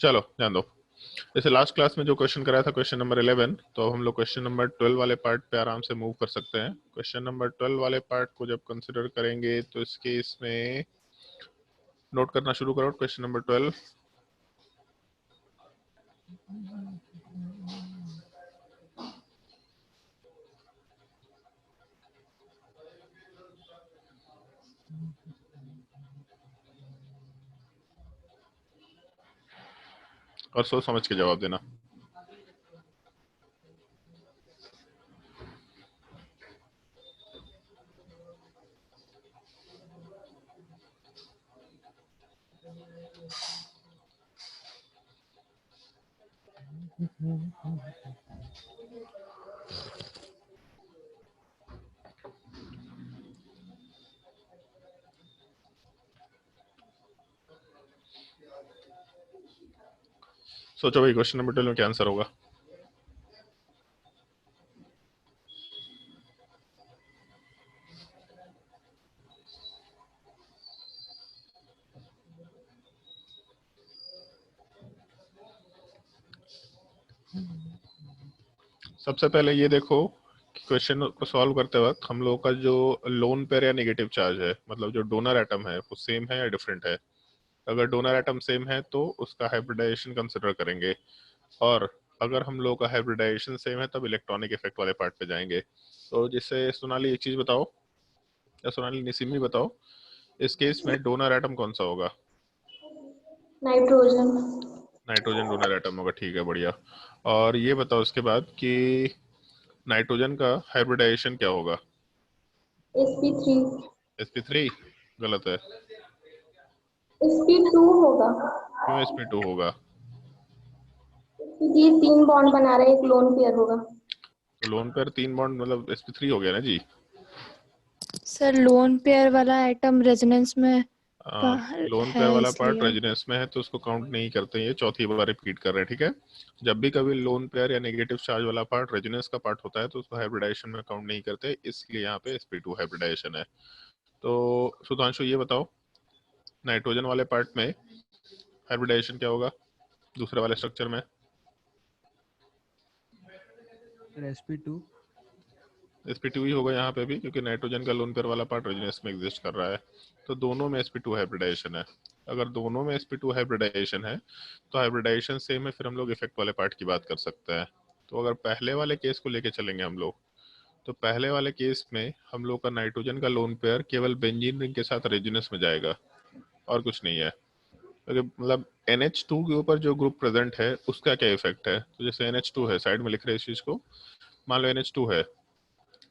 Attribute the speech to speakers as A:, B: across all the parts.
A: चलो ध्यान दो। जैसे लास्ट क्लास में जो क्वेश्चन कराया था क्वेश्चन नंबर 11, तो अब हम लोग क्वेश्चन नंबर 12 वाले पार्ट पे आराम से मूव कर सकते हैं। क्वेश्चन नंबर 12 वाले पार्ट को जब कंसिडर करेंगे तो इसके इसमें नोट करना शुरू करो। Question number 12। और सोच समझ के जवाब देना। सोचो भाई क्वेश्चन नंबर 12 में क्या आंसर होगा। सबसे पहले ये देखो कि क्वेश्चन को सॉल्व करते वक्त हम लोगों का जो लोन पेयर या नेगेटिव चार्ज है, मतलब जो डोनर एटम है, वो सेम है या डिफरेंट है। अगर डोनर एटम सेम है तो उसका हाइब्रिडाइजेशन कंसिडर करेंगे, और अगर हम लोगों का हाइब्रिडाइजेशन सेम है तब इलेक्ट्रॉनिक इफेक्ट वाले पार्ट पे जाएंगे। तो जिससे सोनाली एक चीज बताओ, या सोनाली निसिमी बताओ, इस केस में डोनर एटम कौन सा होगा।
B: नाइट्रोजन।
A: नाइट्रोजन डोनर एटम होगा, ठीक है, बढ़िया। और ये बताओ उसके बाद कि नाइट्रोजन का हाइब्रिडाइजेशन क्या होगा।
B: sp3।
A: sp3 गलत है।
B: sp2 होगा,
A: क्यों sp2 होगा।
B: क्योंकि ये 3 बॉन्ड बना रहे हैं, एक लोन पेयर होगा।
A: तो लोन पेयर 3 बॉन्ड मतलब sp3 हो गया ना जी।
C: सर लोन पेयर वाला आइटम रेजोनेंस में
A: लोन
C: है
A: पेयर वाला पार्ट
C: इसलिए।
A: रेजिडेंस में है तो उसको काउंट नहीं करते। ये चौथी बार रिपीट कर रहे हैं, ठीक है। जब भी कभी लोन पेयर या नेगेटिव चार्ज वाला पार्ट रेजिडेंस का पार्ट होता है तो उसको हाइब्रिडाइजेशन में काउंट नहीं करते, इसलिए यहाँ पे sp2 हाइब्रिडाइजेशन है। तो सुधांशु ये बताओ, नाइट्रोजन वाले पार्ट में हाइब्रिडाइजेशन क्या होगा दूसरे वाले स्ट्रक्चर में।
D: sp2।
A: sp2 ही होगा यहाँ पे भी, क्योंकि नाइट्रोजन का लोन पेयर वाला पार्ट रेजिडेंस में एग्जिस्ट कर रहा है। तो दोनों में sp2 हाइब्रिडाइजेशन है। अगर दोनों में sp2 हाइब्रिडाइजेशन है तो हाइब्रिडाइजेशन सेम है, फिर हम लोग इफेक्ट वाले पार्ट की बात कर सकते हैं। तो अगर पहले वाले केस को लेके चलेंगे हम लोग, तो पहले वाले केस में हम लोग का नाइट्रोजन का लोन पेयर केवल बेंजीन रिंग के साथ रेजिडेंस में जाएगा और कुछ नहीं है। क्योंकि मतलब NH2 के ऊपर जो ग्रुप प्रेजेंट है उसका क्या इफेक्ट है। तो जैसे NH2 है, साइड में लिख रहे हैं इस चीज को, मान लो NH2 है,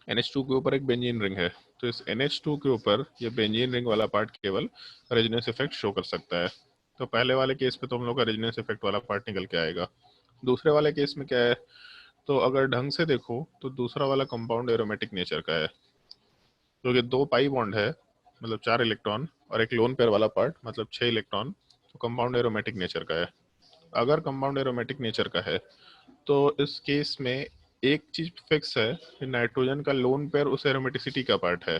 A: NH2 के ऊपर एक बेंजीन रिंग है, तो इस NH2 के ऊपर ये बेंजीन रिंग वाला पार्ट केवल रेजोनेंस इफेक्ट शो कर सकता है। तो पहले वाले केस पे तो हम लोग का रेजोनेंस इफेक्ट वाला पार्ट निकल के आएगा। दूसरे वाले केस में क्या है, तो अगर ढंग से देखो तो दूसरा वाला कंपाउंड एरोमेटिक नेचर का है, क्योंकि दो पाई बॉन्ड है, मतलब 4 इलेक्ट्रॉन, और एक लोन पेयर वाला पार्ट मतलब 6 इलेक्ट्रॉन, तो कंपाउंड एरोमेटिक नेचर का है। अगर कंपाउंड एरोमेटिक नेचर का है तो इस केस में एक चीज फिक्स है कि नाइट्रोजन का लोन पेयर उस एरोमेटिसिटी का पार्ट है।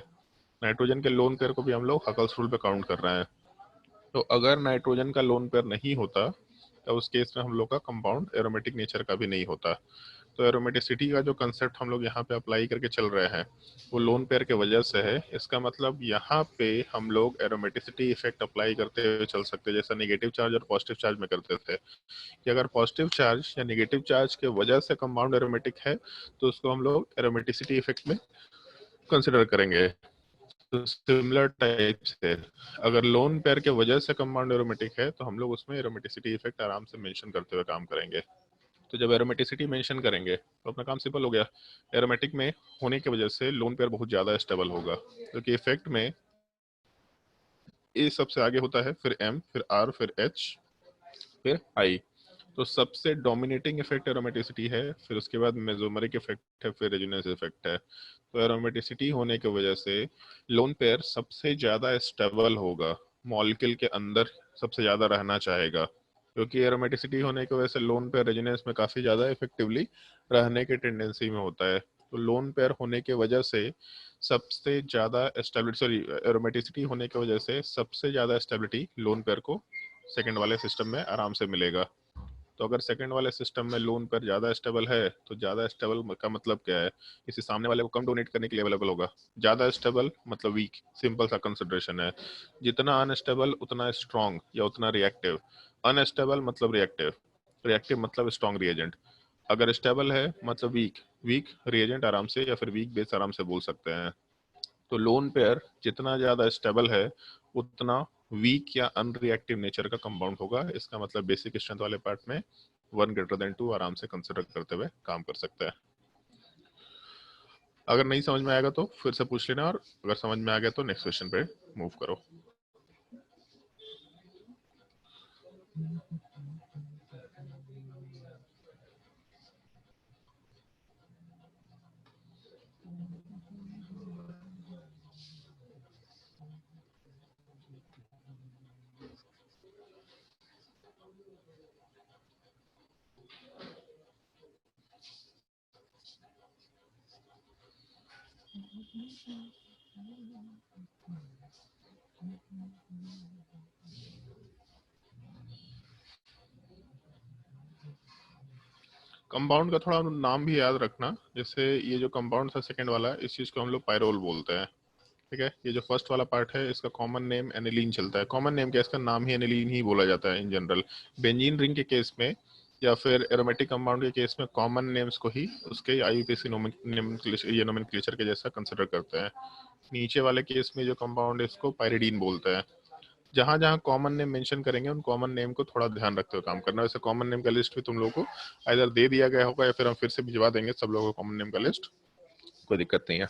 A: नाइट्रोजन के लोन पेयर को भी हम लोग हकल्स रूल पे काउंट कर रहे हैं। तो अगर नाइट्रोजन का लोन पेयर नहीं होता तो उस केस में हम लोग का कंपाउंड एरोमेटिक नेचर का भी नहीं होता। तो एरोमेटिसिटी का जो कंसेप्ट हम लोग यहाँ पे अप्लाई करके चल रहे हैं वो लोन पेयर के वजह से है। इसका मतलब यहाँ पे हम लोग एरोमेटिसिटी इफेक्ट अप्लाई करते हुए चल सकते हैं, जैसा नेगेटिव चार्ज और पॉजिटिव चार्ज में करते थे, कि अगर पॉजिटिव चार्ज या नेगेटिव चार्ज के वजह से कंपाउंड एरोमेटिक है तो उसको हम लोग एरोमेटिसिटी इफेक्ट में कंसिडर करेंगे। तो सिमिलर टाइप से अगर लोन पेयर के वजह से कंपाउंड एरोमेटिक है तो हम लोग उसमें एरोमेटिसिटी इफेक्ट आराम से मेंशन करते हुए काम करेंगे। तो जब एरोमेटिसिटी मेंशन करेंगे तो अपना काम सिंपल हो गया। एरोमेटिक में होने की वजह से लोन पेयर बहुत ज्यादा स्टेबल होगा, क्योंकि इफेक्ट में ए सबसे आगे होता है, फिर M, फिर R, फिर H, फिर I। तो सबसे डोमिनेटिंग इफेक्ट एरोमेटिसिटी है, फिर उसके बाद मेसोमेरिक इफेक्ट है, फिर रेजोनेंस इफेक्ट है। तो एरोमेटिसिटी होने की वजह से लोन पेयर सबसे ज्यादा स्टेबल होगा, मॉलिक्यूल के अंदर सबसे ज्यादा रहना चाहेगा, क्योंकि एरोमेटिसिटी होने की वजह से लोन पेयर रेजोनेंस में काफी ज्यादा इफेक्टिवली रहने की टेंडेंसी में होता है। तो लोन पेयर होने की वजह से सबसे ज्यादा स्टेबिलिटी, सॉरी, एरोमेटिसिटी होने की वजह से सबसे ज्यादा स्टेबिलिटी लोन पेयर को सेकंड वाले सिस्टम में आराम से मिलेगा। तो अगर सेकंड वाले सिस्टम में लोन पेयर ज्यादा स्टेबल है तो ज्यादा स्टेबल का मतलब क्या है, किसी सामने वाले को कम डोनेट करने के लिए अवेलेबल होगा। ज्यादा स्टेबल मतलब वीक, सिंपल सा कंसिडरेशन है। जितना अनस्टेबल उतना स्ट्रॉन्ग या उतना रिएक्टिव। अनस्टेबल मतलब रिएक्टिव, रिएक्टिव मतलब स्ट्रॉन्ग रिएजेंट। अगर स्टेबल है मतलब वीक, वीक रिएजेंट आराम से या फिर वीक बेस आराम से बोल सकते हैं। तो लोन पेयर जितना ज्यादा स्टेबल है उतना वीक या अनरिएक्टिव नेचर का कंपाउंड होगा। इसका मतलब बेसिक स्ट्रेंथ वाले पार्ट में 1 > 2 आराम से कंसिडर करते हुए काम कर सकता है। अगर नहीं समझ में आएगा तो फिर से पूछ लेना, और अगर समझ में आ गया तो नेक्स्ट क्वेश्चन पे मूव करो। कंपाउंड का थोड़ा नाम भी याद रखना, जैसे ये जो कंपाउंड था सेकंड वाला, इस चीज को हम लोग पायरोल बोलते हैं। ठीक है, ये जो फर्स्ट वाला पार्ट है इसका कॉमन नेम एनिलीन चलता है। कॉमन नेम क्या, इसका नाम ही एनिलीन ही बोला जाता है इन जनरल। बेंजीन रिंग के केस में या फिर एरोमेटिक कंपाउंड के केस में कॉमन नेम्स को ही उसके आईयूपीएसी नोमेनक्लेचर के जैसा कंसिडर करते हैं। नीचे वाले केस में जो कंपाउंड है इसको पायरिडीन बोलते हैं। जहां जहां कॉमन नेम मेंशन करेंगे उन कॉमन नेम को थोड़ा ध्यान रखते हुए काम करना। वैसे कॉमन नेम का लिस्ट भी तुम लोगों को इधर दे दिया गया होगा या फिर हम फिर से भिजवा देंगे सब लोगों को कॉमन नेम का लिस्ट, कोई दिक्कत नहीं है।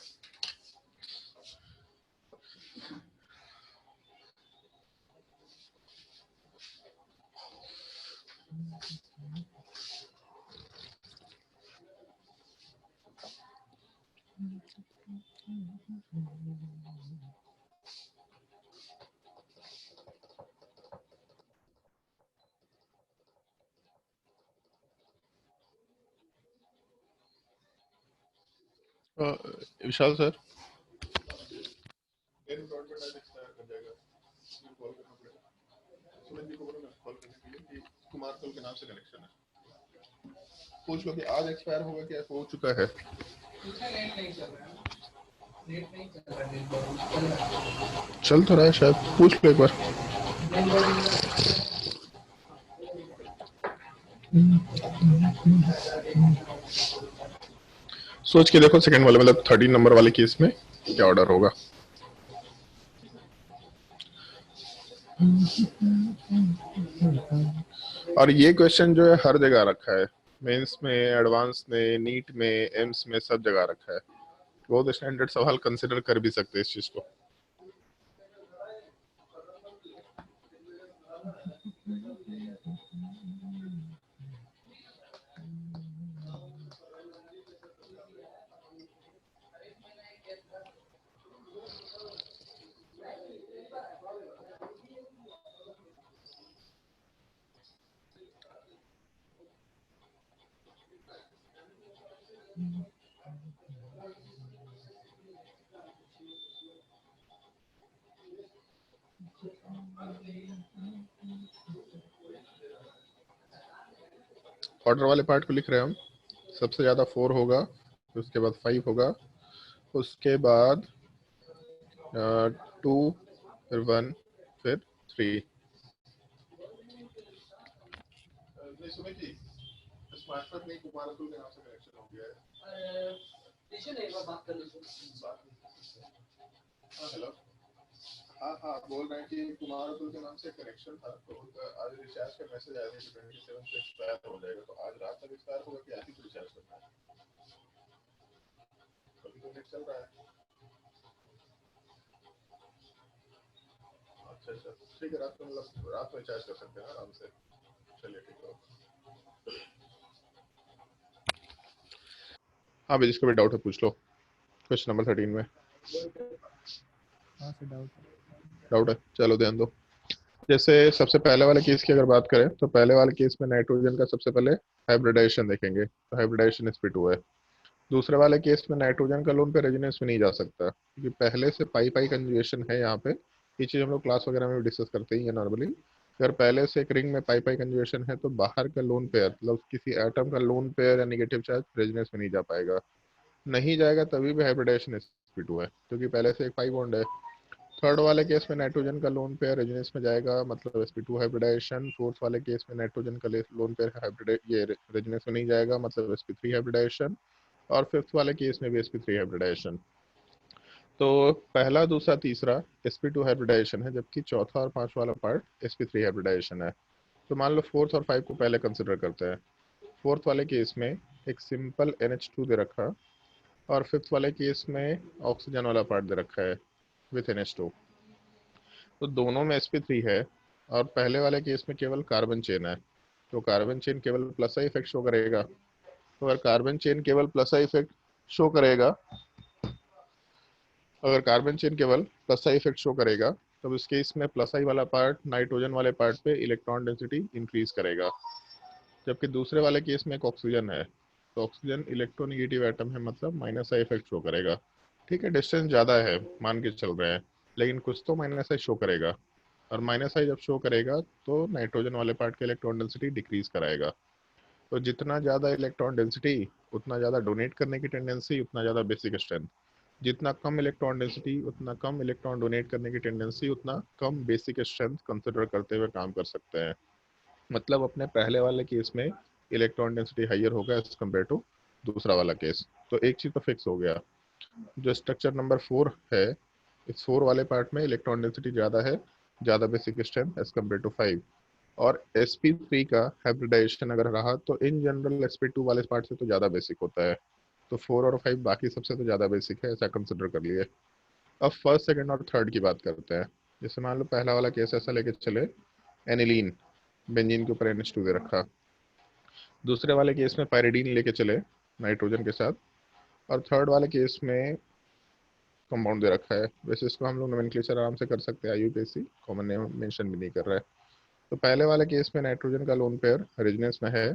A: विशाल सर, कुमार के नाम से कनेक्शन है, पूछ लो कि आज एक्सपायर होगा क्या, हो चुका है। चल तो रहा है शायद, पूछ लो एक बार। सोच के देखो सेकंड वाले मतलब 13 नंबर वाले केस में क्या ऑर्डर होगा। और ये क्वेश्चन जो है हर जगह रखा है, मेंस में, एडवांस में, नीट में, एम्स में, सब जगह रखा है। बहुत स्टैंडर्ड सवाल कंसिडर कर भी सकते हैं इस चीज को। ऑर्डर वाले पार्ट को लिख रहे हैं हम। सबसे ज्यादा 4 होगा, उसके बाद 5 होगा, उसके बाद 2, फिर 1, फिर 3। हेलो, हाँ हाँ, बोल रहे हैं कि कुमार अतुल के नाम से कनेक्शन था, तो उनका आज रिचार्ज का मैसेज आया था कि 27 से एक्सपायर हो जाएगा। तो आज रात तक एक्सपायर होगा कि आज ही रिचार्ज करना है? अभी तो नेट चल रहा है। अच्छा अच्छा, ठीक है, रात को मतलब रात में रिचार्ज कर सकते हैं आराम से। चलिए ठीक है। हाँ भाई, जिसको भी डाउट है पूछ लो। क्वेश्चन नंबर 13 में
D: हाँ सर,
A: डाउट है, चलो ध्यान दो। जैसे सबसे पहले वाले केस की अगर बात करें तो पहले वाले केस में नाइट्रोजन का सबसे पहले हाइब्रिडाइजेशन देखेंगे, तो हाइब्रिडाइजेशन sp2 है। दूसरे वाले केस में नाइट्रोजन का लोन पे रेजोनेंस में नहीं जा सकता, क्योंकि पहले से पाई पाई कंजुगेशन है यहाँ पे। ये चीज हम लोग क्लास वगैरह में भी डिस्कस करते ही है नॉर्मली। अगर पहले से एक रिंग में पाई पाई कंजुगेशन है तो बाहर का लोन पेयर, मतलब किसी एटम का लोन पेयर या नेगेटिव चार्ज रेजोनेंस में नहीं जा पाएगा। नहीं जाएगा तभी भी हाइब्रिडाइजेशन sp2 है, क्योंकि पहले से एक पाई बॉन्ड है। थर्ड वाले केस में नाइट्रोजन का लोन पेयर रेजोनेंस में जाएगा, मतलब sp2 हाइब्रिडाइजेशन। फोर्थ वाले केस में नाइट्रोजन का लोन पेयर हाइब्रिड ये रेजोनेंस में नहीं जाएगा, मतलब sp3 हाइब्रिडाइजेशन। और फिफ्थ वाले केस में भी sp3 हाइब्रिडाइजेशन। तो पहला, दूसरा, तीसरा sp2 हाइब्रिडाइजेशन है, जबकि चौथा और पांचवा वाला पार्ट sp3 हाइब्रिडाइजेशन है। तो मान लो फोर्थ और फाइव को पहले कंसिडर करते हैं। फोर्थ वाले केस में एक सिंपल NH2 दे रखा, और फिफ्थ वाले केस में ऑक्सीजन वाला पार्ट दे रखा है विथ NH2। तो दोनों में sp3 है, और पहले वाले केस में केवल कार्बन चेन है, तो कार्बन चेन केवल प्लस आई इफेक्ट शो करेगा। तो अगर कार्बन चेन केवल प्लस आई इफेक्ट शो करेगा, अगर कार्बन चेन केवल प्लस आई इफेक्ट शो करेगा, तो इस केस में प्लस आई वाला पार्ट नाइट्रोजन वाले पार्ट पे इलेक्ट्रॉन डेंसिटी इंक्रीज करेगा। जबकि दूसरे वाले केस में एक ऑक्सीजन है, तो ऑक्सीजन इलेक्ट्रोनिगेटिव एटम है, मतलब माइनस आई इफेक्ट शो करेगा। ठीक है, डिस्टेंस ज़्यादा है मान के चल रहे हैं, लेकिन कुछ तो माइनस आई शो करेगा। और माइनस आई जब शो करेगा तो नाइट्रोजन वाले पार्ट के इलेक्ट्रॉन डेंसिटी डिक्रीज कराएगा। तो जितना ज़्यादा इलेक्ट्रॉन डेंसिटी उतना ज़्यादा डोनेट करने की टेंडेंसी, उतना ज़्यादा बेसिक स्ट्रेंथ। जितना कम इलेक्ट्रॉन डेंसिटी उतना कम इलेक्ट्रॉन डोनेट करने की टेंडेंसी, उतना कम बेसिक स्ट्रेंथ कंसिडर करते हुए काम कर सकते हैं। मतलब अपने पहले वाले केस में इलेक्ट्रॉन डेंसिटी हाइयर होगा एज कम्पेयर टू दूसरा वाला केस। तो एक चीज़ तो फिक्स हो गया, जो स्ट्रक्चर नंबर 4 है, इस 4 वाले पार्ट में इलेक्ट्रॉन डेंसिटी ज़्यादा है, ज़्यादा basic strength as compare to 5। और sp3 का हाइब्रिडाइजेशन अगर रहा तो इन जनरल sp2 वाले पार्ट से तो ज़्यादा बेसिक होता है। तो 4 और 5 बाकी सबसे तो ज़्यादा बेसिक है, ऐसा कंसिडर कर लिए। अब फर्स्ट, सेकंड और थर्ड की बात करते हैं। जैसे मान लो पहला वाला केस ऐसा लेके चले, एनिलीन बेंजीन के ऊपर NH2 दे रखा। दूसरे वाले केस में पायरिडीन लेके चले नाइट्रोजन के साथ। और थर्ड वाले केस में कंपाउंड दे रखा है। वैसे इसको हम लोग नोमेनक्लेचर आराम से कर सकते हैं, IUPAC कॉमन नेम मेंशन भी नहीं कर रहा है। तो पहले वाले केस में नाइट्रोजन का लोन पेयर रेजोनेंस में है,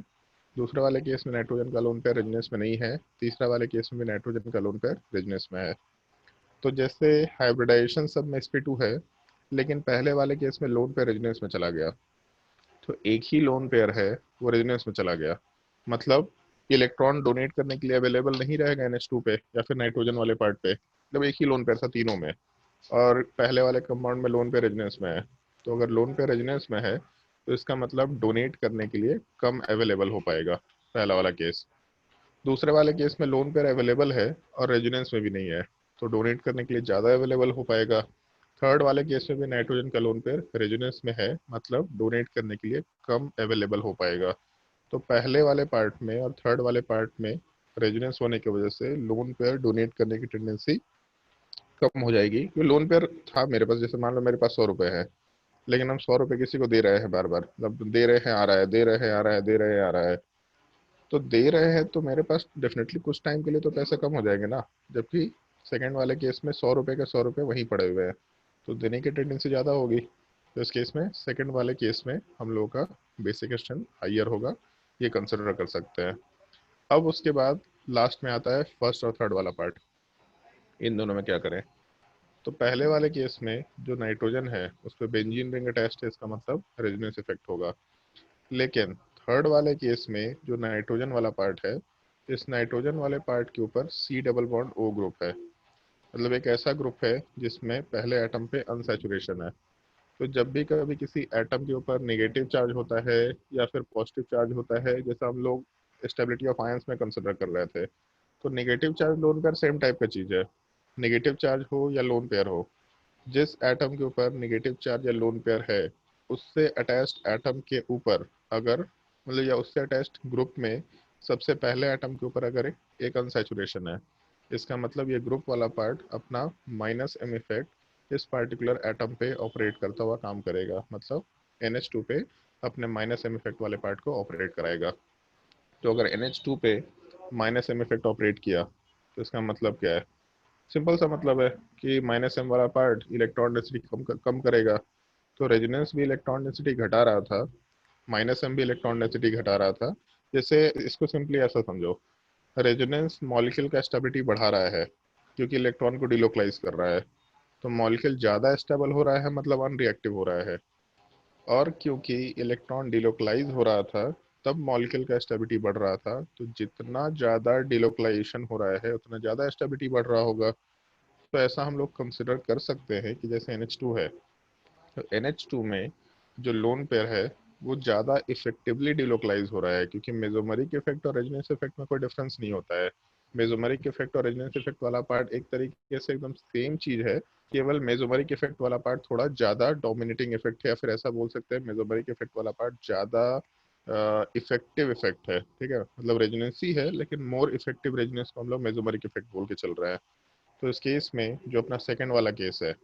A: दूसरे वाले केस में नाइट्रोजन का लोन पेयर रेजोनेंस में नहीं है, तीसरा वाले केस में भी नाइट्रोजन का लोन पेयर रेजोनेंस में है। तो जैसे हाइब्रिडाइजेशन सब में sp2 है, लेकिन पहले वाले केस में लोन पेयर रेजोनेंस में चला गया, तो एक ही लोन पेयर है वो रेजोनेंस में चला गया। मतलब इलेक्ट्रॉन डोनेट करने के लिए अवेलेबल नहीं रहेगा NH2 पे या फिर नाइट्रोजन वाले पार्ट पे, मतलब एक ही लोन पेयर था तीनों में। और पहले वाले कंपाउंड में लोन पेयर रेजोनेंस में है। तो अगर लोन पेयर रेजोनेंस में है तो इसका मतलब डोनेट करने के लिए कम अवेलेबल हो पाएगा, पहला वाला केस। दूसरे वाले केस में लोन पेयर अवेलेबल है और रेजोनेंस में भी नहीं है, तो डोनेट करने के लिए ज़्यादा अवेलेबल हो पाएगा। थर्ड वाले केस में भी नाइट्रोजन का लोन पेयर रेजोनेंस में है, मतलब डोनेट करने के लिए कम अवेलेबल हो पाएगा। तो पहले वाले पार्ट में और थर्ड वाले पार्ट में रेजोनेंस होने की वजह से लोन पेयर डोनेट करने की टेंडेंसी कम हो जाएगी। क्योंकि लोन पेयर था मेरे पास, जैसे मान लो मेरे पास 100 रुपये है, लेकिन हम 100 रुपये किसी को दे रहे हैं बार बार, मतलब दे रहे हैं आ रहा है, दे रहे हैं आ रहा है, दे रहे हैं आ रहा है। तो दे रहे हैं तो मेरे पास डेफिनेटली कुछ टाइम के लिए तो पैसे कम हो जाएंगे ना। जबकि सेकंड वाले केस में 100 रुपये के 100 रुपये वहीं पड़े हुए हैं, तो देने की टेंडेंसी ज़्यादा होगी। तो इस केस में, सेकंड वाले केस में हम लोगों का बेसिक स्ट्रेंथ हाइयर होगा, ये कंसिडर कर सकते हैं। अब उसके बाद लास्ट में आता है फर्स्ट और थर्ड वाला पार्ट, इन दोनों में क्या करें। तो पहले वाले केस में जो नाइट्रोजन है उस पर बेंजीन रिंग अटैच्ड है, इसका मतलब रेजोनेंस इफेक्ट होगा। लेकिन थर्ड वाले केस में जो नाइट्रोजन वाला पार्ट है, इस नाइट्रोजन वाले पार्ट के ऊपर C double bond O group है, मतलब एक ऐसा ग्रुप है जिसमें पहले एटम पे अनसैचुरेशन है। तो जब भी कभी किसी एटम के ऊपर नेगेटिव चार्ज होता है या फिर पॉजिटिव चार्ज होता है, जैसा हम लोग स्टेबिलिटी ऑफ आयंस में कंसिडर कर रहे थे, तो negative charge lone pair same type का चीज़ है। नेगेटिव चार्ज हो या लोन पेयर हो, जिस एटम के ऊपर नेगेटिव चार्ज या लोन पेयर है, उससे अटैच्ड एटम के ऊपर अगर, मतलब या उससे अटैच्ड ग्रुप में सबसे पहले एटम के ऊपर अगर एक अनसैचुरेशन है, इसका मतलब ये ग्रुप वाला पार्ट अपना माइनस एम इफेक्ट इस पार्टिकुलर एटम पे ऑपरेट करता हुआ काम करेगा। मतलब NH2 पे अपने माइनस एम इफेक्ट वाले पार्ट को ऑपरेट कराएगा। तो अगर NH2 पे माइनस एम इफेक्ट ऑपरेट किया तो इसका मतलब क्या है, सिंपल सा मतलब है कि माइनस एम वाला पार्ट इलेक्ट्रॉन डेंसिटी कम करेगा। तो रेजोनेंस भी इलेक्ट्रॉन डेंसिटी घटा रहा था, माइनस एम भी इलेक्ट्रॉन डेंसिटी घटा रहा था। जैसे इसको सिंपली ऐसा समझो, रेजोनेंस मॉलिक्यूल का स्टेबिलिटी बढ़ा रहा है क्योंकि इलेक्ट्रॉन को डिलोकलाइज कर रहा है। तो मॉलिक्यूल ज़्यादा स्टेबल हो रहा है, मतलब अनरिएक्टिव हो रहा है। और क्योंकि इलेक्ट्रॉन डिलोकलाइज हो रहा था तब मॉलिक्यूल का स्टेबिलिटी बढ़ रहा था, तो जितना ज़्यादा डिलोकलाइजेशन हो रहा है उतना ज़्यादा स्टेबिलिटी बढ़ रहा होगा। तो ऐसा हम लोग कंसिडर कर सकते हैं कि जैसे NH2 है, तो NH2 में जो लोन पेयर है वो ज़्यादा इफेक्टिवली डिलोकलाइज हो रहा है, क्योंकि मेसोमेरिक इफेक्ट और रेजोनेंस इफेक्ट में कोई डिफरेंस नहीं होता है। मेसोमेरिक इफेक्ट और रेजोनेंस इफेक्ट वाला पार्ट एक तरीके से एकदम सेम चीज़ है, केवल मेसोमेरिक इफेक्ट वाला पार्ट थोड़ा ज़्यादा डोमिनेटिंग इफेक्ट है, या फिर ऐसा बोल सकते हैं मेसोमेरिक इफेक्ट वाला पार्ट ज़्यादा इफेक्टिव इफेक्ट है। ठीक है, मतलब रेजोनेंस ही है लेकिन मोर इफेक्टिव रेजोनेंस को हम लोग मेसोमेरिक इफेक्ट बोल के चल रहे हैं। तो इस केस में जो अपना सेकंड वाला केस है,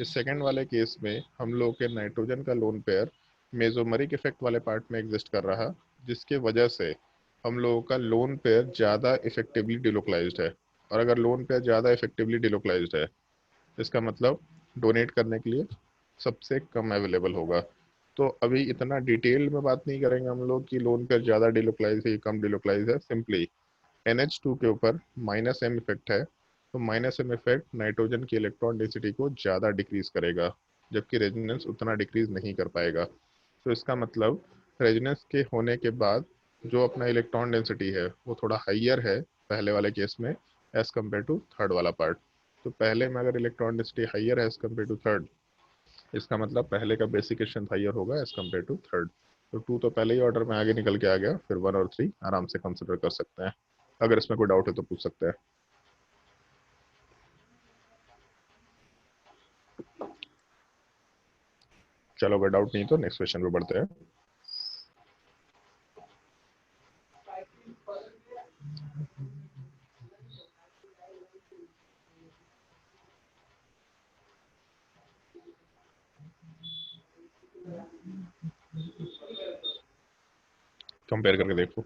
A: इस सेकंड वाले केस में हम लोग के नाइट्रोजन का लोन पेयर मेसोमरिक इफेक्ट वाले पार्ट में एग्जिस्ट कर रहा, जिसके वजह से हम लोगों का लोन पेयर ज़्यादा इफेक्टिवली डिलोकलाइज्ड है। और अगर लोन पेयर ज़्यादा इफेक्टिवली डिलोकलाइज्ड है, इसका मतलब डोनेट करने के लिए सबसे कम अवेलेबल होगा। तो अभी इतना डिटेल में बात नहीं करेंगे हम लोग कि लोन पेयर ज़्यादा डिलोकलाइज है कम डिलोकलाइज है। सिंपली NH2 के ऊपर -m इफेक्ट है, तो -m इफेक्ट नाइट्रोजन की इलेक्ट्रॉन डेंसिटी को ज़्यादा डिक्रीज करेगा, जबकि रेजोनेंस उतना डिक्रीज नहीं कर पाएगा। तो इसका मतलब रेजोनेंस के होने के बाद जो अपना इलेक्ट्रॉन डेंसिटी है वो थोड़ा हाइयर है पहले वाले केस में एज कम्पेयर टू थर्ड वाला पार्ट। तो पहले में अगर इलेक्ट्रॉन डेंसिटी हाइयर है एज कम्पेयर टू थर्ड, इसका मतलब पहले का बेसिक स्ट्रेंथ हाइयर होगा एज कम्पेयर टू थर्ड। तो 2 तो पहले ही ऑर्डर में आगे निकल के आ गया, फिर 1 और 3 आराम से कंसिडर कर सकते हैं। अगर इसमें कोई डाउट है तो पूछ सकते हैं। चलो अगर डाउट नहीं तो नेक्स्ट क्वेश्चन पे बढ़ते हैं। कंपेयर करके देखो।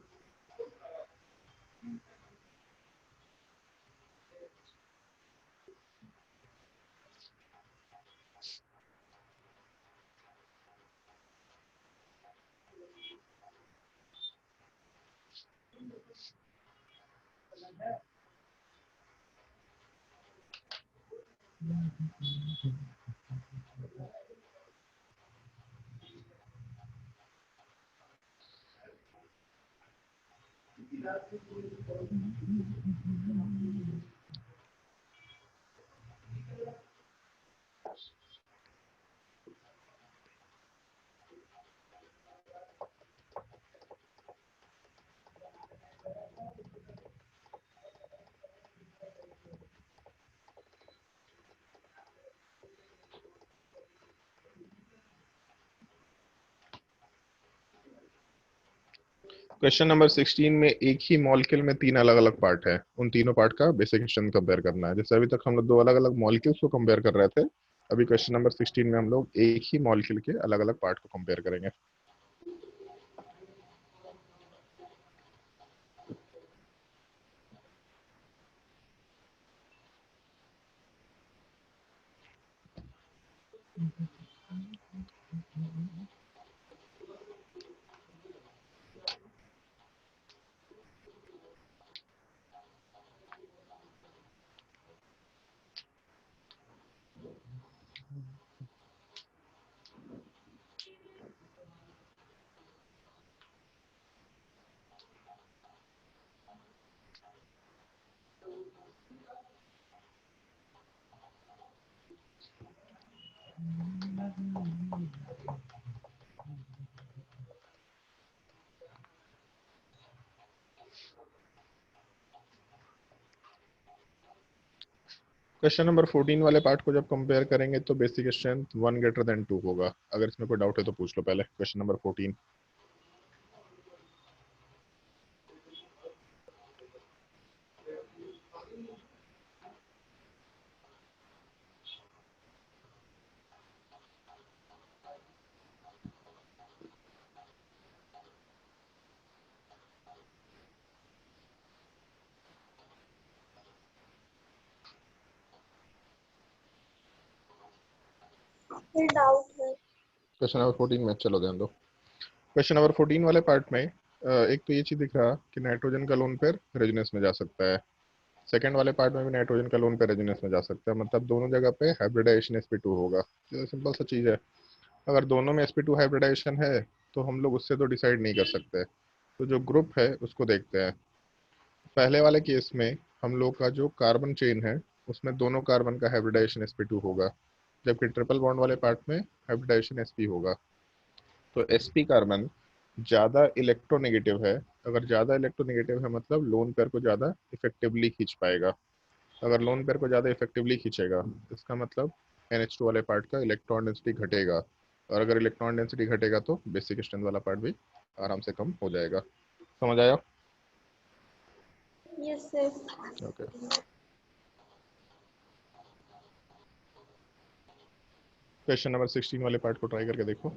A: क्वेश्चन नंबर 16 में एक ही मॉलिक्यूल में 3 अलग अलग पार्ट है, उन तीनों पार्ट का बेसिक स्ट्रेंथ कंपेयर करना है। जैसे अभी तक हम लोग 2 अलग अलग मॉलिक्यूल्स को कंपेयर कर रहे थे, अभी क्वेश्चन नंबर 16 में हम लोग एक ही मॉलिक्यूल के अलग अलग पार्ट को कंपेयर करेंगे। क्वेश्चन नंबर 14 वाले पार्ट को जब कंपेयर करेंगे तो बेसिक स्ट्रेंथ 1 ग्रेटर देन 2 होगा। अगर इसमें कोई डाउट है तो पूछ लो पहले। Question number 14।
B: फिर डाउट है।
A: क्वेश्चन नंबर 14 में चलो ध्यान दो। क्वेश्चन नंबर 14 वाले पार्ट में एक तो ये चीज दिख रहा कि नाइट्रोजन का लोन पेयर रेजोनेंस में जा सकता है। सेकंड वाले पार्ट में भी नाइट्रोजन का लोन पेयर रेजोनेंस में जा सकता है, मतलब दोनों जगह पे हाइब्रिडाइजेशन sp2 होगा। तो सिंपल सा चीज है। अगर दोनों में sp2 हाइब्रिडाइजेशन है तो हम लोग उससे तो डिसाइड नहीं कर सकते, तो जो ग्रुप है उसको देखते हैं। पहले वाले केस में हम लोग का जो कार्बन चेन है उसमें दोनों कार्बन का हाइब्रिडाइजेशन sp2 होगा, जबकि ट्रिपल बॉन्ड वाले पार्ट में हाइब्रिडाइजेशन sp होगा। तो sp कार्बन ज़्यादा इलेक्ट्रोनेगेटिव है। अगर ज़्यादा इलेक्ट्रोनेगेटिव है मतलब लोन पेयर को ज़्यादा इफेक्टिवली खींच पाएगा। अगर लोन पेयर को ज़्यादा इफेक्टिवली खींचेगा इसका मतलब NH2 वाले पार्ट का इलेक्ट्रॉन डेंसिटी घटेगा, और अगर इलेक्ट्रॉन डेंसिटी घटेगा तो बेसिक स्ट्रेंथ वाला पार्ट भी आराम से कम हो जाएगा। समझ आया?
B: Yes sir.
A: Okay. Question number 16 वाले पार्ट को ट्राई करके देखो।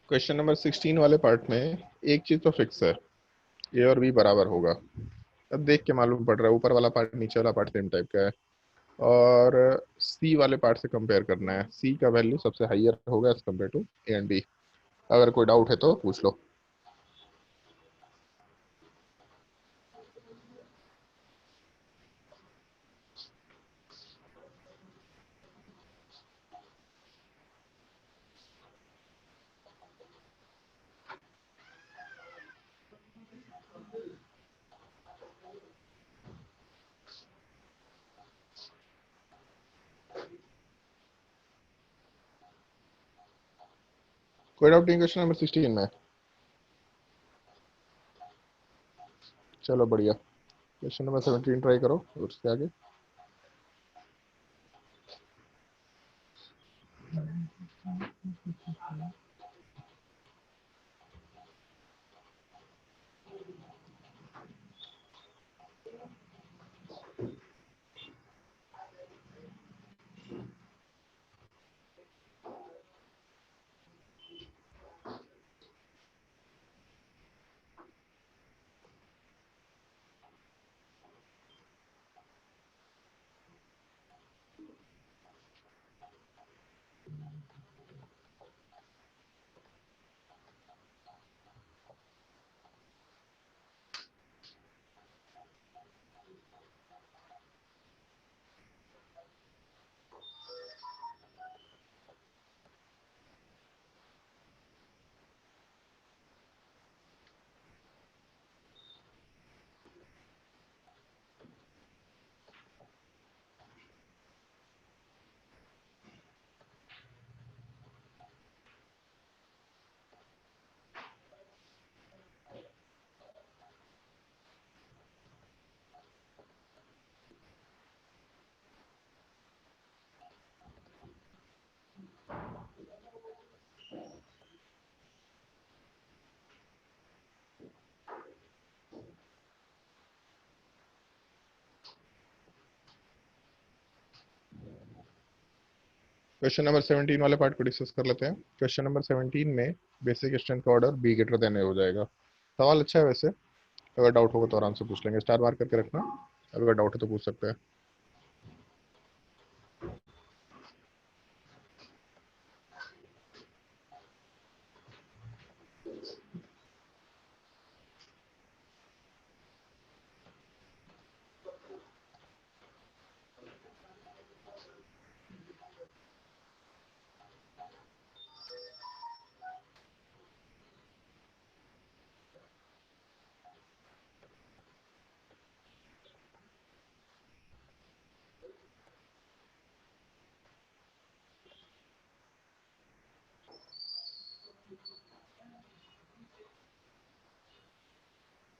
A: क्वेश्चन नंबर 16 वाले पार्ट में एक चीज तो फिक्स है, ए और बी बराबर होगा। अब देख के मालूम पड़ रहा है ऊपर वाला पार्ट नीचे वाला पार्ट सेम टाइप का है, और सी वाले पार्ट से कंपेयर करना है। सी का वैल्यू सबसे हाईयर होगा as compare to A and B. अगर कोई डाउट है तो पूछ लो। कोई डाउट नहीं क्वेश्चन नंबर 16 में? चलो बढ़िया। क्वेश्चन नंबर 17 ट्राई करो और उसके आगे। क्वेश्चन नंबर 17 वाले पार्ट को डिस्कस कर लेते हैं। क्वेश्चन नंबर 17 में बेसिक स्ट्रेंथ का ऑर्डर बी ग्रेटर देन ए हो जाएगा। सवाल अच्छा है वैसे, अगर डाउट होगा तो आराम से पूछ लेंगे। स्टार मार्क करके रखना, अगर डाउट है तो पूछ सकते हैं।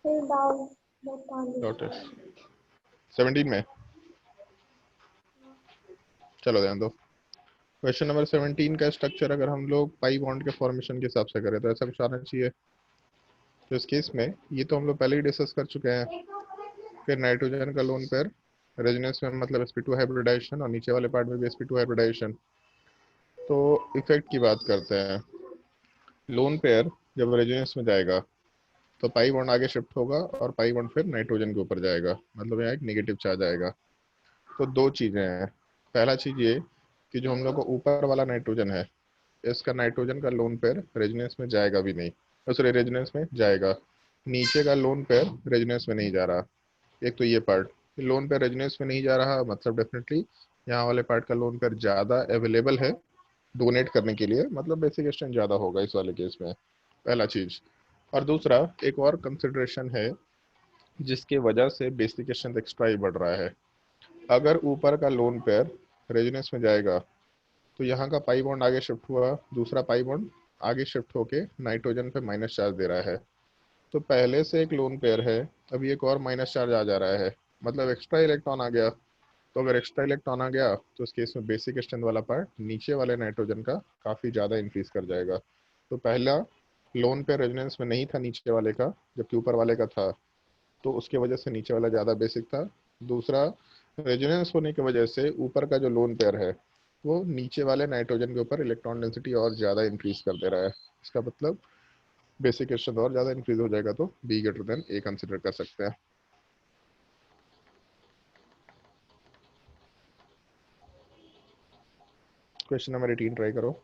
B: फिर डाउट
A: डॉट है 17 में। चलो ध्यान दो, क्वेश्चन नंबर 17 का स्ट्रक्चर अगर हम लोग पाई बॉन्ड के फॉर्मेशन के हिसाब से करें तो ऐसा कुछ आना चाहिए। तो इस केस में ये तो हम लोग पहले ही डिस्कस कर चुके हैं। फिर नाइट्रोजन का लोन पेयर रेजोनेंस में मतलब sp2 हाइब्रिडाइजेशन और नीचे वाले पार्ट में भी sp2 हाइब्रिडाइजेशन। तो इफेक्ट की बात करते हैं। लोन पेयर जब रेजोनेंस में जाएगा तो पाई बॉन्ड आगे शिफ्ट होगा और पाई बॉन्ड फिर नाइट्रोजन के ऊपर जाएगा, मतलब यहाँ एक नेगेटिव चार्ज आएगा। तो दो चीज़ें हैं। पहला चीज़ ये कि जो हम लोग को ऊपर वाला नाइट्रोजन है, इसका नाइट्रोजन का लोन पेयर रेजोनेंस में जाएगा भी नहीं, सॉरी रेजोनेंस में जाएगा, नीचे का लोन पेयर रेजोनेंस में नहीं जा रहा। एक तो ये पार्ट, लोन पेयर रेजोनेंस में नहीं जा रहा मतलब डेफिनेटली यहाँ वाले पार्ट का लोन पेयर ज़्यादा अवेलेबल है डोनेट करने के लिए, मतलब बेसिक एक्सटेंट ज़्यादा होगा इस वाले केस में, पहला चीज़। और दूसरा एक और कंसिडरेशन है जिसके वजह से बेसिक एक्सटेंट एक्स्ट्रा ही बढ़ रहा है। अगर ऊपर का लोन पेयर रेजोनेंस में जाएगा तो यहाँ का पाई बॉन्ड आगे शिफ्ट हुआ, दूसरा पाई बॉन्ड आगे शिफ्ट होके नाइट्रोजन पे माइनस चार्ज दे रहा है। तो पहले से एक लोन पेयर है, अभी एक और माइनस चार्ज आ जा रहा है, मतलब एक्स्ट्रा इलेक्ट्रॉन आ गया। तो अगर एक्स्ट्रा इलेक्ट्रॉन आ गया तो उस केस में बेसिक स्ट्रेंथ वाला पार्ट नीचे वाले नाइट्रोजन का काफ़ी ज़्यादा इंक्रीज कर जाएगा। तो पहला लोन पेयर रेजोनेंस में नहीं था नीचे वाले का, जबकि ऊपर वाले का था, तो उसके वजह से नीचे वाला ज़्यादा बेसिक था। दूसरा, रेजोनेंस होने की वजह से ऊपर का जो लोन पेयर है वो नीचे वाले नाइट्रोजन के ऊपर इलेक्ट्रॉन डेंसिटी और ज़्यादा इंक्रीज कर दे रहा है। इसका मतलब बेसिक स्ट्रेंथ और ज़्यादा इंक्रीज हो जाएगा, तो be greater than A consider कर सकते हैं। क्वेश्चन नंबर 18 ट्राई करो।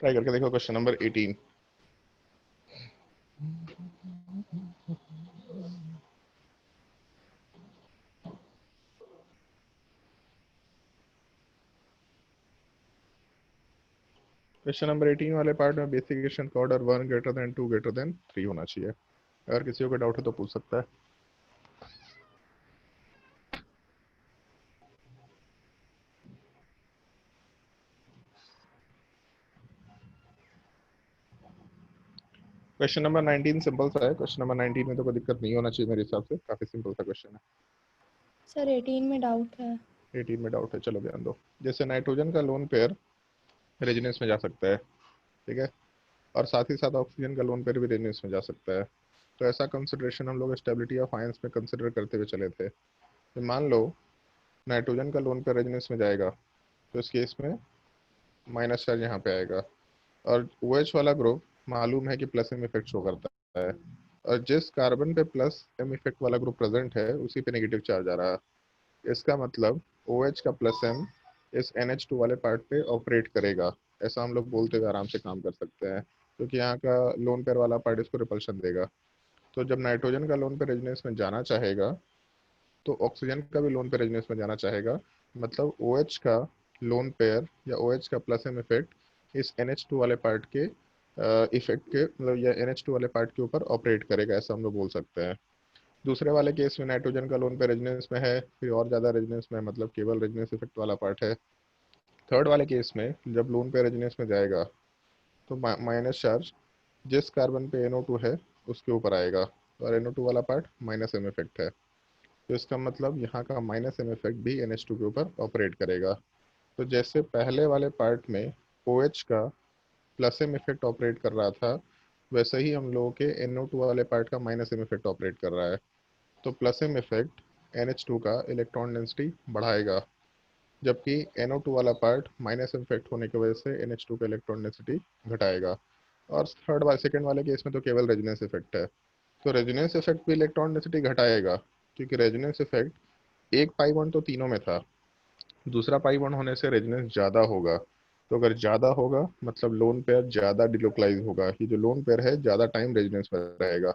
A: ट्राई करके देखो क्वेश्चन नंबर 18। क्वेश्चन नंबर 18 वाले पार्ट में बेसिक एक्शन का order 1 greater than 2 greater than 3 होना चाहिए। अगर किसी को डाउट है तो पूछ सकता है। क्वेश्चन नंबर 19 सिंपल सा है। क्वेश्चन नंबर 19 में तो कोई दिक्कत नहीं होना चाहिए मेरे हिसाब से, काफी सिंपल सा क्वेश्चन है।
C: सर 18 में डाउट है।
A: 18 में डाउट है, चलो ध्यान दो। जैसे नाइट्रोजन का लोन पेयर रेजोनेंस में जा सकता है, ठीक है, और साथ ही साथ ऑक्सीजन का लोन पेयर भी रेजोनेंस में जा सकता है। तो ऐसा कंसिडरेशन हम लोग स्टेबिलिटी ऑफ आयंस में कंसिडर करते हुए चले थे। तो मान लो नाइट्रोजन का लोन पेयर रेजोनेंस में जाएगा तो इस केस में माइनस चार्ज यहाँ पे आएगा, और OH वाला ग्रुप मालूम है कि प्लस एम इफेक्ट शो करता है, और जिस कार्बन पे प्लस एम इफेक्ट वाला ग्रुप प्रेजेंट है उसी पे नेगेटिव चार्ज आ रहा है। इसका मतलब OH का प्लस एम इस NH2 वाले पार्ट पे ऑपरेट करेगा, ऐसा हम लोग बोलते हुए आराम से काम कर सकते हैं, क्योंकि यहाँ का लोन पेयर वाला पार्ट इसको रिपल्शन देगा। तो जब नाइट्रोजन का लोन पेयर रेजोनेंस में जाना चाहेगा तो ऑक्सीजन का भी लोन पेयर रेजोनेंस में जाना चाहेगा, मतलब OH का लोन पेयर या OH का प्लस एम इफेक्ट इस NH2 वाले पार्ट के इफेक्ट के मतलब या NH2 वाले पार्ट के ऊपर ऑपरेट करेगा, ऐसा हम लोग बोल सकते हैं। दूसरे वाले केस में नाइट्रोजन का लोन पेयर रेजोनेंस में है, फिर और ज़्यादा रेजोनेंस में, मतलब केवल रेजोनेंस इफेक्ट वाला पार्ट है। थर्ड वाले केस में जब लोन पेयर रेजोनेंस में जाएगा तो माइनस चार्ज जिस कार्बन पे NO2 है उसके ऊपर आएगा, और NO2 वाला पार्ट माइनस M इफेक्ट है। तो इसका मतलब यहाँ का माइनस M इफेक्ट भी NH2 के ऊपर ऑपरेट करेगा। तो जैसे पहले वाले पार्ट में OH का प्लस M इफेक्ट ऑपरेट कर रहा था, वैसे ही हम लोगों के NO2 वाले पार्ट का माइनस M इफेक्ट ऑपरेट कर रहा है। तो प्लस M इफेक्ट NH2 का इलेक्ट्रॉन डेंसिटी बढ़ाएगा, जबकि NO2 वाला पार्ट माइनस M इफेक्ट होने की वजह से NH2 का इलेक्ट्रॉन डेंसिटी घटाएगा। और सेकंड वाले केस में तो केवल रेजोनेंस इफेक्ट है। तो रेजोनेंस इफेक्ट भी इलेक्ट्रॉन डेंसिटी घटाएगा, क्योंकि रेजोनेंस इफेक्ट एक पाई बॉन्ड तो तीनों में था, दूसरा पाई बॉन्ड होने से रेजोनेंस ज़्यादा होगा। तो अगर ज़्यादा होगा मतलब लोन पेयर ज़्यादा डिलोकलाइज होगा। ये जो लोन पेयर है ज़्यादा टाइम रेजोनेंस में रहेगा।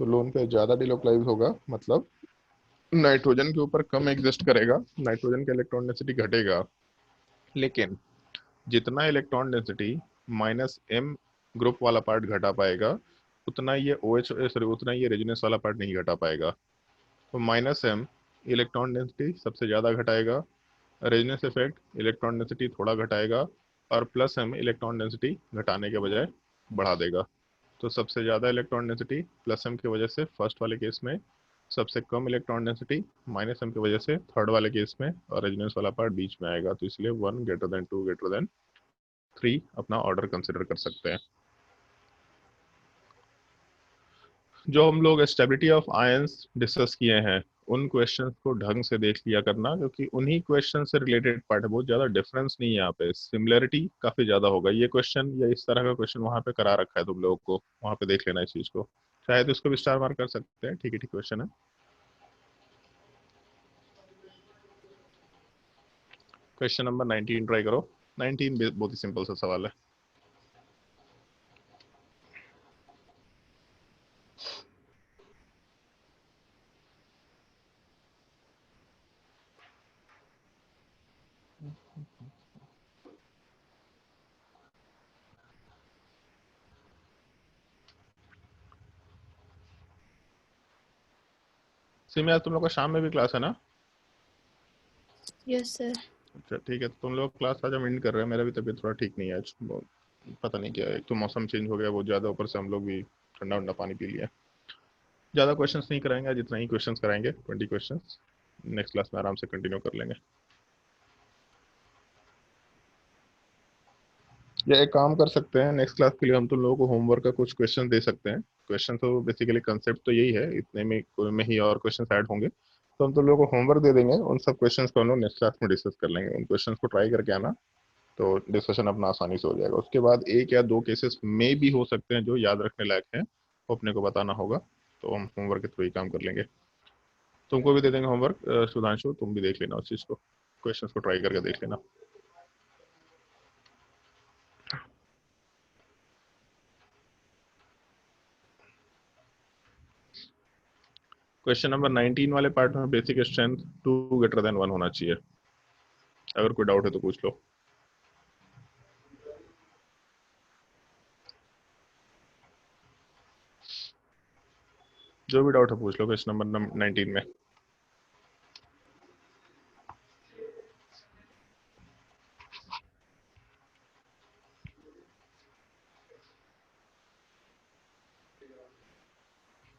A: तो लोन पेयर ज़्यादा डिलोकलाइज होगा मतलब नाइट्रोजन के ऊपर कम एग्जिस्ट करेगा, नाइट्रोजन का इलेक्ट्रॉन डेंसिटी घटेगा। लेकिन जितना electron density minus M group वाला पार्ट घटा पाएगा, उतना ये उतना ये रेजोनेंस वाला पार्ट नहीं घटा पाएगा। तो माइनस M इलेक्ट्रॉन डेंसिटी सबसे ज़्यादा घटाएगा, रेजोनेंस इफेक्ट इलेक्ट्रॉन डेंसिटी थोड़ा घटाएगा, और प्लस M इलेक्ट्रॉन डेंसिटी घटाने के बजाय बढ़ा देगा। तो सबसे ज़्यादा इलेक्ट्रॉन डेंसिटी प्लस M की वजह से फर्स्ट वाले केस में, सबसे कम इलेक्ट्रॉन डेंसिटी माइनस M की वजह से थर्ड वाले केस में, और रेजोनेंस वाला पार्ट बीच में आएगा। तो इसलिए 1 ग्रेटर देन 2 ग्रेटर देन 3 अपना ऑर्डर कंसिडर कर सकते हैं। जो हम लोग स्टेबिलिटी ऑफ आयंस डिस्कस किए हैं, उन क्वेश्चंस को ढंग से देख लिया करना, क्योंकि उन्हीं क्वेश्चन से रिलेटेड पार्ट है। बहुत ज्यादा डिफरेंस नहीं है यहाँ पे, सिमिलरिटी काफी ज्यादा होगा। ये क्वेश्चन या इस तरह का क्वेश्चन वहां पे करा रखा है तुम लोगों को, वहां पे देख लेना इस चीज को। शायद इसको भी स्टार मार्क कर सकते हैं। ठीक है, ठीक क्वेश्चन है। क्वेश्चन नंबर 19 ट्राई करो। 19 बहुत ही सिंपल सा सवाल है। सिमी, आज तुम लोग का शाम में भी क्लास है ना?
C: Yes sir.
A: अच्छा ठीक है, तो तुम लोग क्लास आज हम एंड कर रहे हैं। मेरा भी तबीयत थोड़ा ठीक नहीं है आज, पता नहीं क्या है। एक तो मौसम चेंज हो गया बहुत ज़्यादा, ऊपर से हम लोग भी ठंडा ठंडा पानी पी लिया। ज़्यादा क्वेश्चंस नहीं कराएंगे आज, जितना ही क्वेश्चंस कराएंगे 20 क्वेश्चंस। नेक्स्ट क्लास में आराम से कंटिन्यू कर लेंगे। या एक काम कर सकते हैं, नेक्स्ट क्लास के लिए हम तुम लोगों को होमवर्क का कुछ क्वेश्चन दे सकते हैं। क्वेश्चन तो बेसिकली कंसेप्ट तो यही है, इतने में ही और क्वेश्चन ऐड होंगे। तो हम तुम लोगों को होमवर्क दे देंगे, उन सब क्वेश्चंस को हम लोग नेक्स्ट क्लास में डिस्कस कर लेंगे। उन क्वेश्चंस को ट्राई करके आना, तो डिस्कशन अपना आसानी से हो जाएगा। उसके बाद एक या दो केसेस में भी हो सकते हैं जो याद रखने लायक हैं, वो अपने को बताना होगा। तो हम होमवर्क के थ्रू ही काम कर लेंगे। तुमको भी दे देंगे होमवर्क सुधांशु, तुम भी देख लेना उस चीज़ को, क्वेश्चंस को ट्राई करके देख लेना। क्वेश्चन नंबर 19 वाले पार्ट में बेसिक स्ट्रेंथ 2 ग्रेटर देन 1 होना चाहिए। अगर कोई डाउट है तो पूछ लो। जो भी डाउट है पूछ लो क्वेश्चन नंबर 19 में।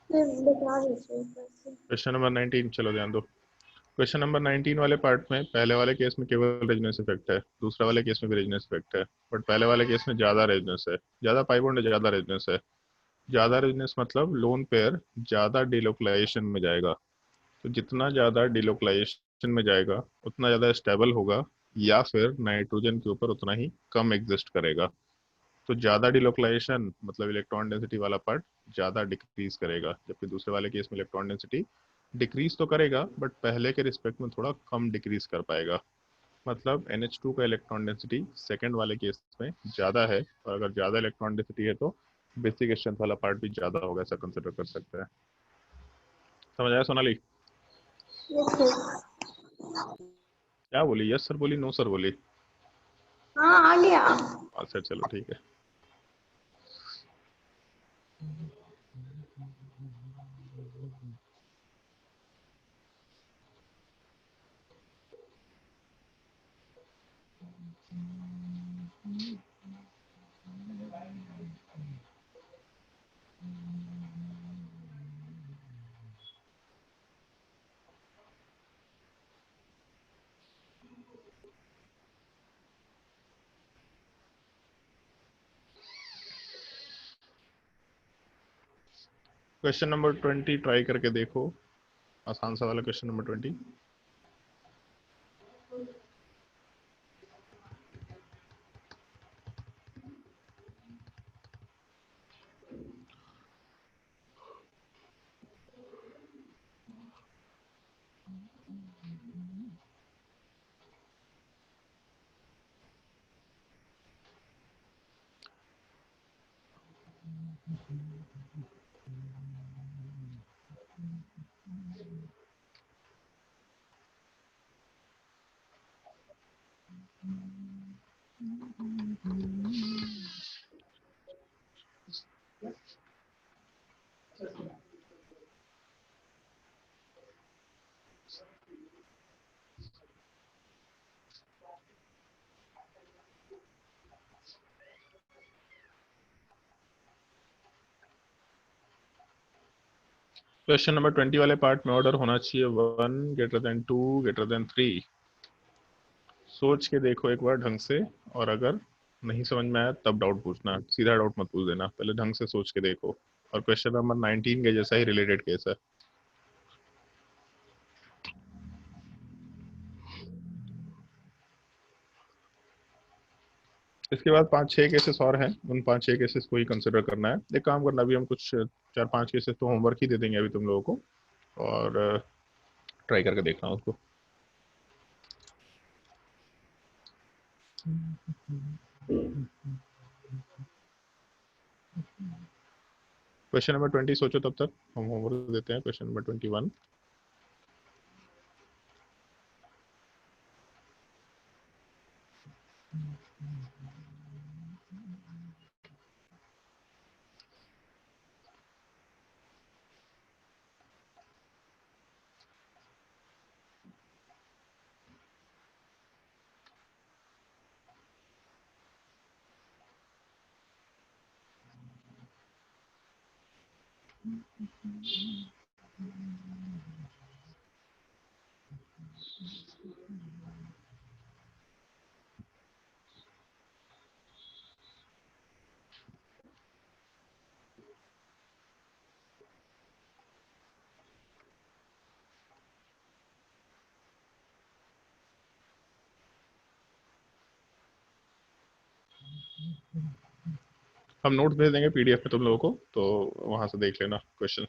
B: फिर बता दीजिए कैसे।
A: क्वेश्चन नंबर 19 चलो ध्यान दो। क्वेश्चन नंबर 19 वाले पार्ट में पहले वाले केस में केवल रेजोनेंस इफेक्ट है, दूसरा वाले केस में भी रेजोनेंस इफेक्ट है, बट पहले वाले केस में ज्यादा रेजोनेंस है, ज्यादा पाई बॉन्ड है, ज्यादा रेजोनेंस है। ज्यादा रेजोनेंस मतलब लोन पेयर ज्यादा डिलोकलाइजेशन में जाएगा। तो जितना ज्यादा डिलोकलाइजेशन में जाएगा उतना ज्यादा स्टेबल होगा, या फिर नाइट्रोजन के ऊपर उतना ही कम एग्जिस्ट करेगा। तो ज्यादा डिलोकलाइजेशन मतलब इलेक्ट्रॉन डेंसिटी वाला पार्ट ज्यादा डिक्रीज करेगा, जबकि दूसरे वाले केस में इलेक्ट्रॉन डेंसिटी डिक्रीज तो करेगा बट पहले के रिस्पेक्ट में थोड़ा कम डिक्रीज कर पाएगा। मतलब NH2 का इलेक्ट्रॉन डेंसिटी सेकंड वाले केस में ज़्यादा है, और अगर ज़्यादा इलेक्ट्रॉन डेंसिटी है तो बेसिक स्ट्रेंथ वाला पार्ट भी ज़्यादा होगा, ऐसा कंसिडर कर सकते हैं। समझ आया सोनाली?
B: Yes sir.
A: क्या बोली? यस सर बोली, नो सर बोली?
B: हाँ आ गया।
A: अच्छा चलो ठीक है। क्वेश्चन नंबर 20 ट्राई करके देखो, आसान सा वाला क्वेश्चन नंबर 20। क्वेश्चन नंबर 20 वाले पार्ट में ऑर्डर होना चाहिए 1 ग्रेटर देन 2 ग्रेटर देन 3। सोच के देखो एक बार ढंग से, और अगर नहीं समझ में आया तब डाउट पूछना, सीधा डाउट मत पूछ देना, पहले ढंग से सोच के देखो। और क्वेश्चन नंबर 19 के जैसा ही रिलेटेड केस है। इसके बाद 5-6 केसेस और हैं, उन 5-6 केसेस को ही कंसिडर करना है। एक काम करना, अभी हम कुछ 4-5 केसेस तो होमवर्क ही दे देंगे अभी तुम लोगों को, और ट्राई करके देखना उसको। क्वेश्चन नंबर 20 सोचो, तब तक हम होमवर्क देते हैं क्वेश्चन नंबर 21। हम नोट्स भेज देंगे पीडीएफ में तुम लोगों को, तो वहां से देख लेना क्वेश्चन।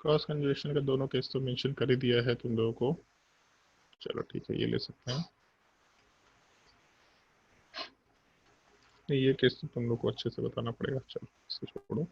A: क्रॉस कंजुगेशन का दोनों केस तो मेंशन कर ही दिया है तुम लोगों को। चलो ठीक है, ये ले सकते हैं। नहीं, ये केस तो तुम लोग को अच्छे से बताना पड़ेगा। चलो इसे छोड़ो।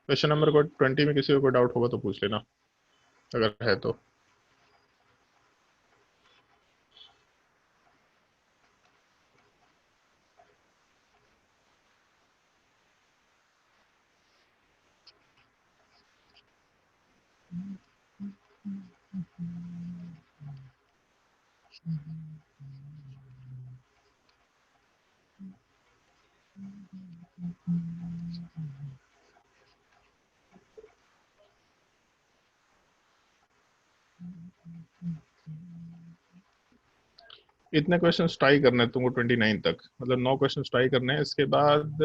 A: क्वेश्चन नंबर 20 में किसी को कोई डाउट होगा तो पूछ लेना अगर है तो। इतने क्वेश्चन ट्राई करने हैं तुमको 29 तक, मतलब 9 क्वेश्चन ट्राई करने हैं। इसके बाद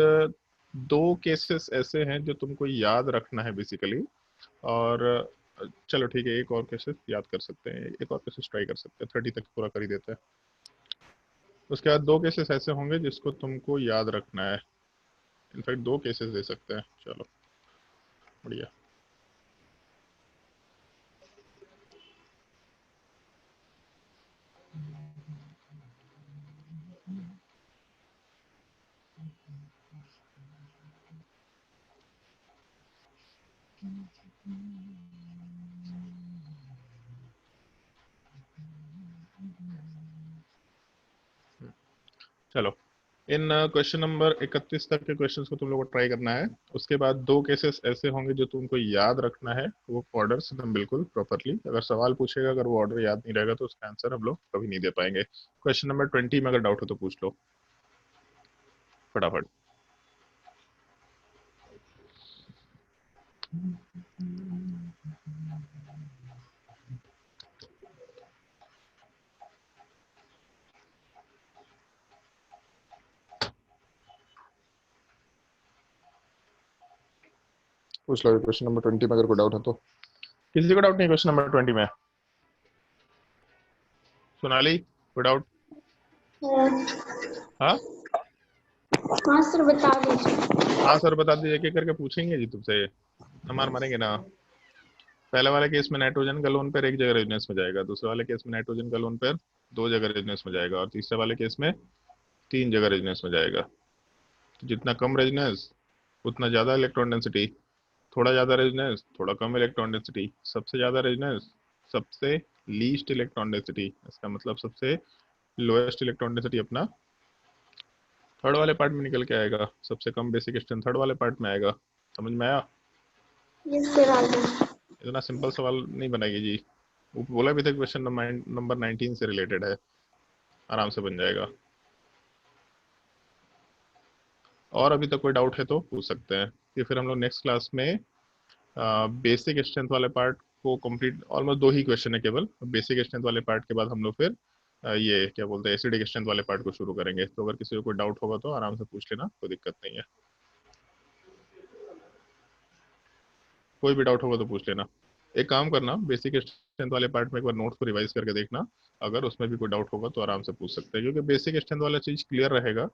A: 2 केसेस ऐसे हैं जो तुमको याद रखना है बेसिकली। और चलो ठीक है, एक और केसेस याद कर सकते हैं, एक और केसेस ट्राई कर सकते हैं, 30 तक पूरा कर ही देते हैं। उसके बाद 2 केसेस ऐसे होंगे जिसको तुमको याद रखना है। इनफैक्ट 2 केसेस दे सकते हैं। चलो बढ़िया। चलो, इन क्वेश्चन नंबर 31 तक के क्वेश्चंस को तुम लोगों को ट्राई करना है। उसके बाद 2 केसेस ऐसे होंगे जो तुमको याद रखना है, वो ऑर्डर से एकदम बिल्कुल प्रॉपरली। अगर सवाल पूछेगा, अगर वो ऑर्डर याद नहीं रहेगा तो उसका आंसर हम लोग कभी नहीं दे पाएंगे। क्वेश्चन नंबर 20 में अगर डाउट हो तो पूछ लो फटाफट। पूछ लो क्वेश्चन नंबर 20 में अगर कोई डाउट है तो। किसी को डाउट नहीं क्वेश्चन नंबर 20 में? सोनाली, कोई डाउट? हाँ
B: हाँ सर बता दीजिए।
A: हाँ सर बता दीजिए, एक एक करके पूछेंगे जी तुमसे, हमार मारेंगे ना। पहले वाले केस में नाइट्रोजन का लोन पेयर एक जगह रेजोनेंस में जाएगा, दूसरे वाले केस में नाइट्रोजन का लोन पेयर 2 जगह रेजोनेंस में जाएगा, और तीसरे वाले केस में 3 जगह रेजोनेंस में जाएगा। तो जितना कम रेजोनेंस उतना ज्यादा इलेक्ट्रॉन डेंसिटी, थोड़ा ज्यादा रेजोनेंस थोड़ा कम इलेक्ट्रॉन डेंसिटी, सबसे ज्यादा रेजोनेंस सबसे लीस्ट इलेक्ट्रॉन डेंसिटी। इसका मतलब सबसे लोएस्ट इलेक्ट्रॉन डेंसिटी अपना थर्ड वाले पार्ट में निकल के आएगा। सबसे कम बेसिक स्ट्रेंथ थर्ड वाले पार्ट में आएगा। समझ में आया?
B: यस सर आ गया।
A: इतना सिंपल सवाल नहीं बनाएगी जी, वो बोला भी था क्वेश्चन नंबर 19 से रिलेटेड है, आराम से बन जाएगा। और अभी तक कोई डाउट है तो पूछ सकते हैं, कि फिर हम लोग नेक्स्ट क्लास में बेसिक स्ट्रेंथ वाले पार्ट को कंप्लीट, ऑलमोस्ट 2 ही क्वेश्चन है केवल। बेसिक स्ट्रेंथ वाले पार्ट के बाद हम लोग फिर ये क्या बोलते हैं एसिडिक स्ट्रेंथ वाले पार्ट को शुरू करेंगे। तो अगर किसी को कोई डाउट होगा तो आराम से पूछ लेना, कोई दिक्कत नहीं है। कोई भी डाउट होगा तो पूछ लेना। एक काम करना, बेसिक स्ट्रेंथ वाले पार्ट में एक बार नोट्स को रिवाइज करके देखना, अगर उसमें भी कोई डाउट होगा तो आराम से पूछ सकते हैं, क्योंकि बेसिक स्ट्रेंथ वाला चीज क्लियर रहेगा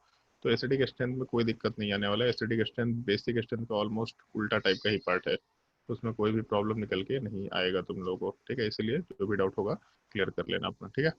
A: तो एसिडिक स्ट्रेंथ में कोई दिक्कत नहीं आने वाला है। एसिडिक स्ट्रेंथ बेसिक स्ट्रेंथ का ऑलमोस्ट उल्टा टाइप का ही पार्ट है, तो उसमें कोई भी प्रॉब्लम निकल के नहीं आएगा तुम लोगों को। ठीक है, इसलिए जो भी डाउट होगा क्लियर कर लेना अपना। ठीक है।